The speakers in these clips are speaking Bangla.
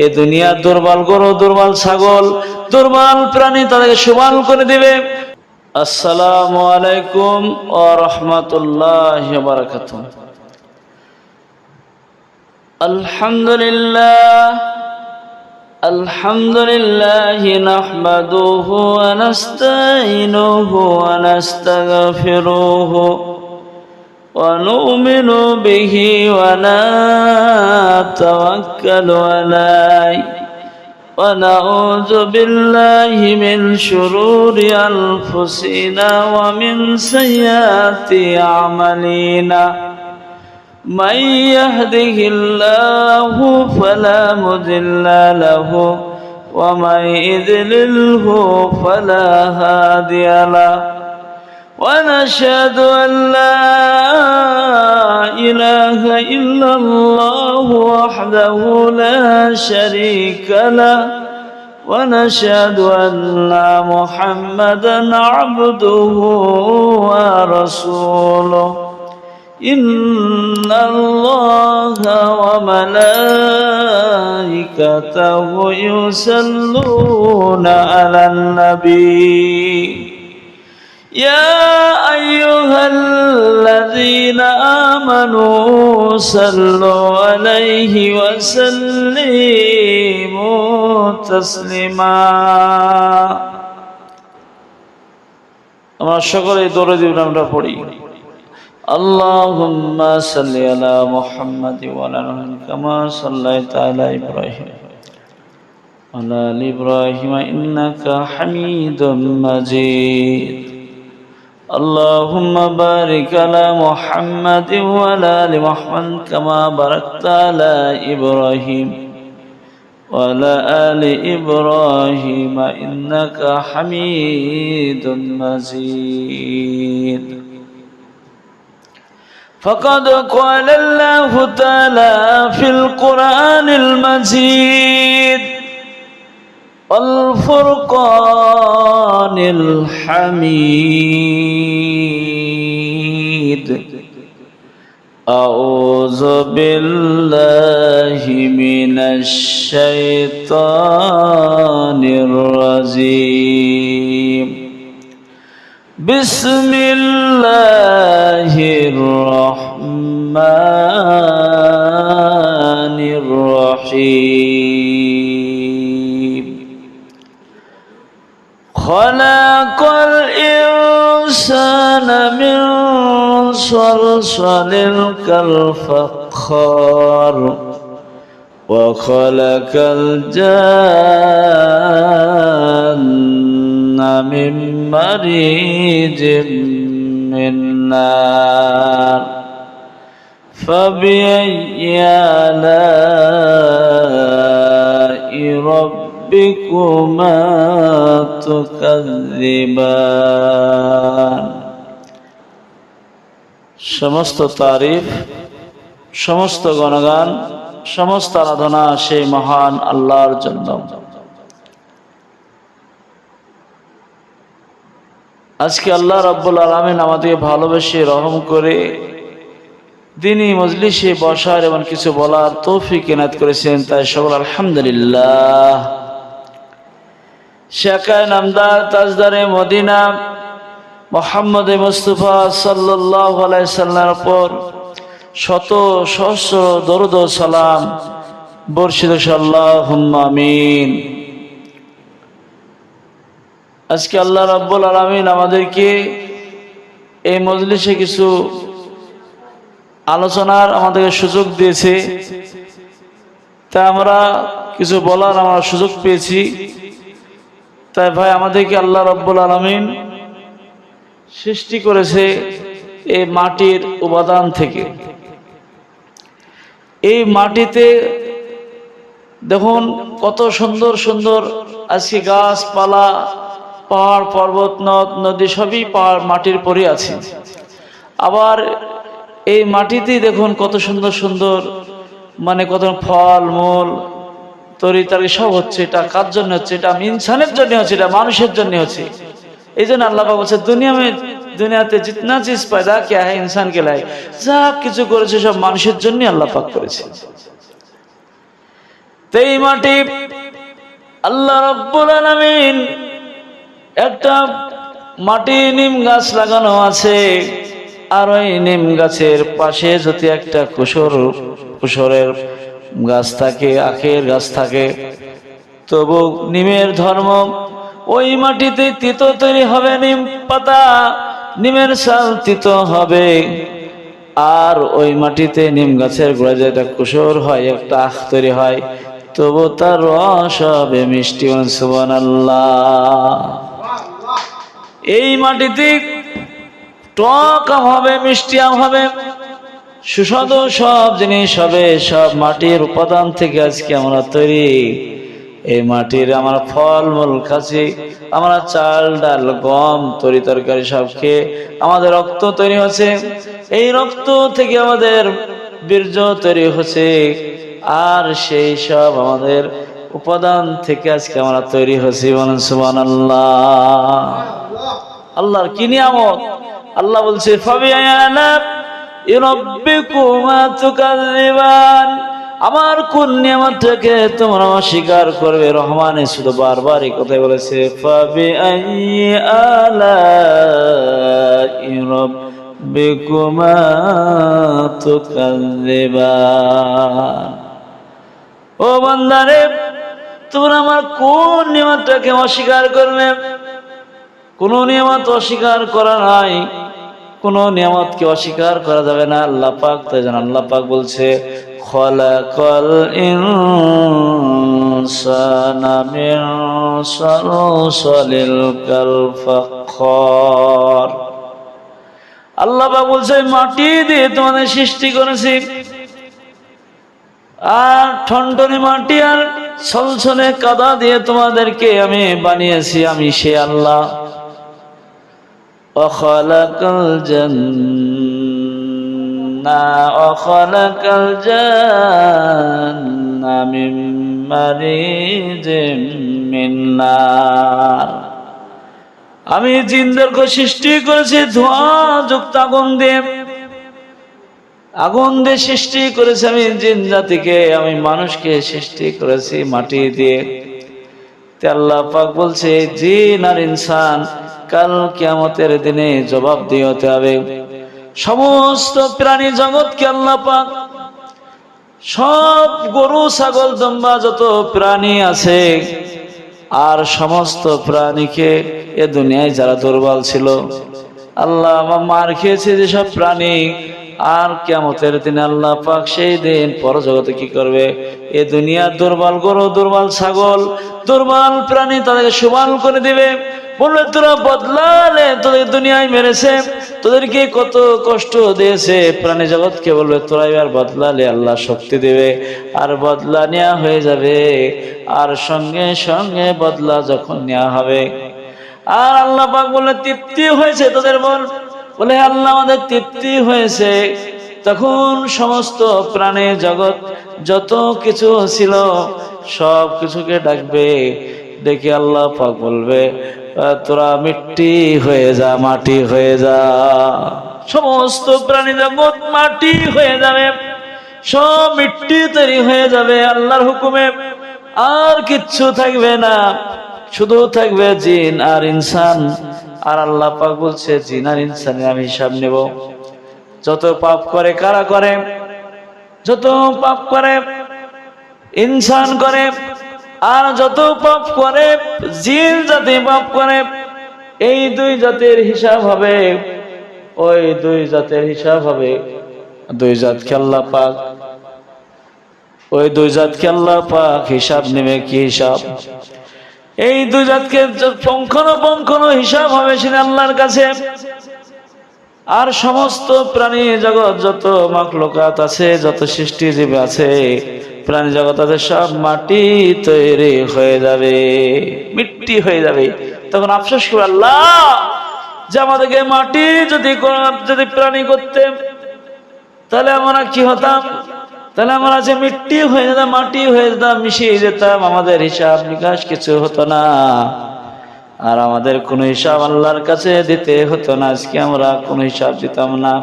এ দুনিয়ার দুর্বল গরু, দুর্বল ছাগল, দুর্বল প্রাণী তাদেরকে সবল করে দিবে। আসসালামু আলাইকুম ওয়া রাহমাতুল্লাহি ওয়া বারাকাতুহু। আলহামদুলিল্লাহ নাহমাদুহু ওয়া নাস্তাঈনুহু ওয়া নাস্তাগফিরুহু ওয়া নু'মিনু বিহি ওয়া নাতাওয়াক্কালু আলাইহি ওয়া নাউযু বিল্লাহি মিন শুরুরি আনফুসিনা ওয়া মিন সাইয়্যাতি আমালিনা। من يهده الله فلا مضل له ومن يضلله فلا هادي له ونشهد أن لا إله إلا الله وحده لا شريك له ونشهد أن محمدا عبده ورسوله إن الله وملائكته يصلون على النبي يا أيها الذين آمنوا صلوا عليه وسلموا تسليما। আমরা সকলে দরুদ আমরা পড়ি। اللهم صل على محمد وعلى آله كما صليت على إبراهيم وعلى آل إبراهيم إنك حميد مجيد. اللهم بارك على محمد وعلى آل محمد كما باركت على إبراهيم وعلى آل إبراهيم إنك حميد مجيد. فقد قال الله تعالى في القرآن المجيد والفرقان الحميد أعوذ بالله من الشيطان الرجيم. بسم الله الرحمن الرحيم. خلق الإنسان من صلصال كالفخار وخلق الجان من مريج من نار فبأي آلاء ربكما تكذبان. সমস্ত তারিফ, সমস্ত গুণগান, সমস্ত আরাধনা সেই মহান আল্লাহর জন্য। আজকে আল্লাহ রাব্বুল আলামিন আমাদেরকে ভালোবেসে রহম করে দ্বীনি মজলিসে বসার এবং কিছু বলার তৌফিক এনায়েত করেছেন, তাই সকল আলহামদুলিল্লাহ। শাকায়ে নামদার তাজদারে মদিনা মুহাম্মদ মুস্তাফা সাল্লাল্লাহু আলাইহি সাল্লামের উপর শত সহস্র দরুদ ও সালাম বর্ষিত হোক, আল্লাহুম্মা আমিন। আজকে আল্লাহ রাব্বুল আলামিন আমাদেরকে এই মজলিসে কিছু আলোচনার আমাদেরকে সুযোগ দিয়েছে, তাই আমরা কিছু বলার আমরা সুযোগ পেয়েছি। তাই ভাই আমাদেরকে আল্লাহ রাব্বুল আলামিন সৃষ্টি করেছে এই মাটির উপাদান থেকে। এই মাটিতে দেখুন কত সুন্দর সুন্দর আজকে গাছপালা, পাহাড় পর্বত, নদ নদী সবই পাহাড় মাটির পরে আছে। আবার এই মাটিতেই দেখুন কত সুন্দর সুন্দর মানে কত ফল মূল তরি তরকারি সব হচ্ছে। এটা কার জন্য হচ্ছে? এটা ইনসানের জন্য হচ্ছে, এটা মানুষের জন্য হচ্ছে। এই জন্য আল্লাহ পাক বলছে দুনিয়াতে জিতনা চিজ পয়দা কিয়া হ্যায় ইনসান কে লাই, যা কিছু করেছে সব মানুষের জন্য আল্লাহ পাক করেছে। এই মাটি আল্লাহ রাব্বুল আলামিন একটা মাটি নিম গাছ লাগানো আছে, আর ওই নিম গাছের পাশে যদি একটা কুশরের গাছ থাকে, আখের গাছ থাকে, তবু নিমের ধর্ম ওই মাটিতে তিতো তৈরি হবে, নিম পাতা নিমের ছাল তিতো হবে। আর ওই মাটিতে নিম গাছের গোড়ায় যেটা কুশর হয়, একটা আখ তৈরি হয়, তবু তার রস হবে মিষ্টি। সুবহানাল্লাহ। এই মাটিতে টক আম হবে, মিষ্টি আম হবে, সুস্বাদু সব জিনিস হবে, সব মাটির উপাদান থেকে আজকে আমরা তৈরি। এই মাটির আমরা ফলমূল খাচ্ছি, আমরা চাল ডাল গম তরি তরকারি সব খেয়ে আমাদের রক্ত তৈরি হচ্ছে, এই রক্ত থেকে আমাদের বীর্য তৈরি হচ্ছে, আর সেই সব আমাদের উপাদান থেকে আজকে আমরা তৈরি হচ্ছি। বলেন সুবহানাল্লাহ। আল্লাহর কি নিয়ামত! আল্লাহ বলছে আমার কোন নিয়ামতটাকে তোমরা অস্বীকার করবে? রহমানে শুধু বারবার এই কথাই বলেছে, ও বান্দারে, তোমরা আমার কোন নিয়ামতটাকে অস্বীকার করবে? কোন নিয়ামত অস্বীকার করা নাই, কোন নিয়ামতকে অস্বীকার করা যাবে না। আল্লাহ পাক তাই জান, আল্লাহ পাক বলছে খলাকাল ইনসানা মিন সালসালিল কাল ফাখর। আল্লাহ পাক বলছে মাটি দিয়ে তোমাদের সৃষ্টি করেছি, আর ঠনঠনে মাটি আর ছলছলে কাদা দিয়ে তোমাদেরকে আমি বানিয়েছি, আমি সে আল্লাহ। ওয়াখালাকাল জান্না মিন মারিজিম মিন নার। আমি জিনদেরকে সৃষ্টি করেছি ধোঁয়া যুক্ত আগুন দিয়ে, আগুন দিয়ে সৃষ্টি করেছি আমি জিন জাতিকে, আমি মানুষকে সৃষ্টি করেছি মাটি দিয়ে। আল্লাহ পাক বলছে জিন আর ইনসান কাল কিয়ামতের দিনে জবাব দিয়ে হতে হবে। সমস্ত প্রাণী জগৎকে আল্লাহ পাক সব গরু ছাগল দুম্বা যত প্রাণী আছে, আর সমস্ত প্রাণীকে এ দুনিয়ায় যারা দুর্বল ছিল, আল্লাহ মার খেয়েছে যেসব প্রাণী, আর কিয়ামতের দিনে আল্লাহ পাক সেই দিন পরজগতে কি করবে? এ দুনিয়ার দুর্বল গরু, দুর্বল ছাগল, দুর্বল প্রাণী তাদেরকে সমান করে দিবে। বলবে তোরা বদলালে, তোদের দুনিয়ায় মেরেছে, তোদেরকে কত কষ্ট দিয়েছে, প্রাণী জগৎকে বলবে তোরা এবার বদলালে আল্লাহ শক্তি দেবে, আর বদলা নেওয়া হয়ে যাবে। আর সঙ্গে সঙ্গে বদলা যখন নেওয়া হবে, আর আল্লাহ পাক বললে তৃপ্তি হয়েছে তোদের, বলে আল্লাহ আমাদের তৃপ্তি হয়েছে, তখন সমস্ত প্রাণী জগৎ যত কিছু ছিল সব কিছুকে ডাকবে, ডেকে আল্লাহ পাক বলবে তোরা মিট্টি হয়ে যা, মাটি হয়ে যা। সমস্ত প্রাণী জগৎ মাটি হয়ে যাবে, সব মিট্টি তৈরি হয়ে যাবে আল্লাহর হুকুমে, আর কিচ্ছু থাকবে না, শুধু থাকবে জিন আর ইনসান। আর আল্লাহ পাক বলছে জিন আর ইনসানের আমি হিসাব নেব। যত পাপ করে কারা করে? যত পাপ করে ইনসান করে, আর যত পাপ করে জিন জাতি পাপ করে। এই দুই জাতির হিসাব হবে, ওই দুই জাতের হিসাব হবে। দুই জাতকে আল্লাহ পাক, ওই দুই জাতকে আল্লাহ পাক হিসাব নেবে। কি হিসাব? এই দুই জাতকে পঙ্খানুপুঙ্খানু হিসাব হবে সেটা আল্লাহর কাছে। আর সমস্ত প্রাণী জগৎ যত মাখলুকাত আছে, যত সৃষ্টিজীব আছে, প্রাণী জগৎ আছে, সব মাটি তৈরি হয়ে যাবে, মিট্টি হয়ে যাবে। তখন আফসোস করে আল্লাহ যে আমাদেরকে মাটি যদি প্রাণী করতে, তাহলে আমরা কি হতাম? তাহলে আমরা যে মিট্টি হয়ে যেতাম, মাটি হয়ে যেতাম, মিশিয়ে যেতাম, আমাদের হিসাব নিকাশ কিছু হতো না, আর আমাদের কোনো হিসাব আল্লাহর কাছে দিতে হতো না। আজকে আমরা কোনো হিসাব দিতাম না।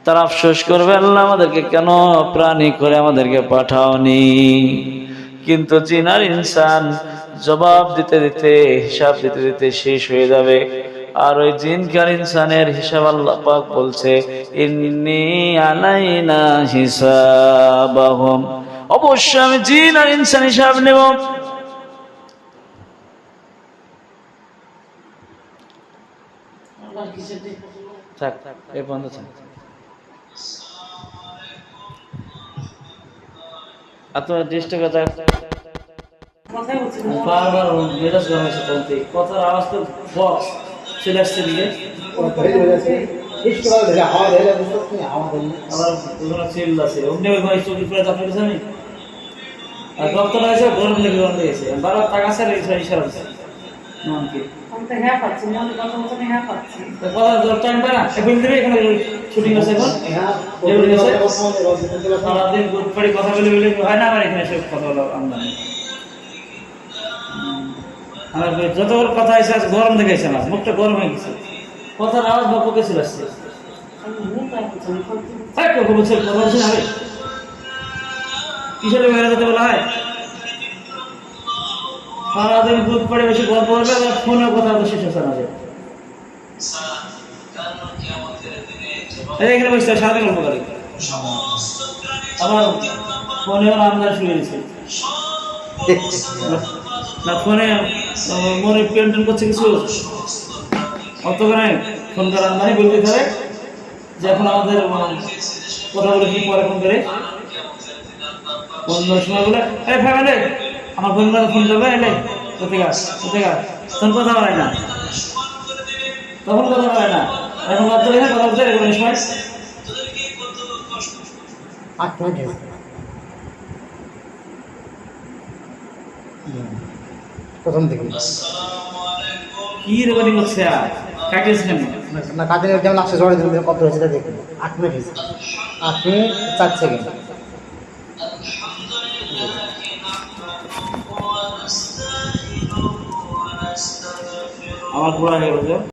তারা আফসোস করবে আল্লাহ আমাদেরকে কেন প্রাণী করে আমাদেরকে পাঠাওনি। কিন্তু জিন আর ইনসান জবাব দিতে দিতে, হিসাব দিতে দিতে শেষ হয়ে যাবে। আর ওই জিন আর ইনসানের হিসাব আল্লাহ পাক বলছে, ইন্নী আলাইনা হিসাবাহুম, অবশ্যই আমি জিন আর ইনসান হিসাব নেব। থাক এই বন্ধ থাক। আপনার ডিস্টার্ব বারবার মেজাজ গরম হয়েছে বলতে, কথার আওয়াজ তো বক্স চলে আসছে দিকে, আবার চিল্লাছে অমনি ওই ভাই চোখের পরে চাপ ফেলেছে। আমি আর রক্ত লাগছে, গরম লেগে গরম লেগেছে, বারবার টাকা আছে ইশারা দিচ্ছে মনকে। টাইম পায় না, এখন দেবে এখানে শুটিং আছে, এখন সারাদিন গুটপাড়ি কথা বলে বলে হয় না আমার এখানে সব কথা বলা আমদানি। আমার যতবার কথা আছে আজ গরম দেখেছে, আমার মুখটা গরম হয়ে গেছে, কথার আওয়াজ বাপুকে চলে আসছে। কিসের বেড়ে যেতে বলা হয়, সারাদিন দুধ পড়ে বেশি গল্প করবে, আবার ফোনে কথা তো শেষ হচ্ছে না। এখানে বসতে সারাদিন গল্প করে, আবার ফোনে আমদানি শুনে দিচ্ছে না, ফোনে মনে পেন্টেন করছে কিছু অত করে ফোন করে আমদানি বলতে ধরে যে এখন আমাদের কথা বলে কি পরে ফোন করে অন্য সময় বলে, এই ফ্যামিলি আমার বন্ধুরা ফোন করবে, এলে কোথেকে তখন কথা বলে না, তখন কথা বলে না, এখন কথা বলে কথা বলতে এরকম সময় 8 মিনিট প্রথম থেকে কি রেকর্ডিং হচ্ছে, আর কাটিস না কাটিং যেমন লাস্টে জড়ে দিন কত হয়েছে দেখুন। 8 মিনিট হয়েছে, 8 মিনিট 4 সেকেন্ড। আমার পুরা হয়ে গেছে।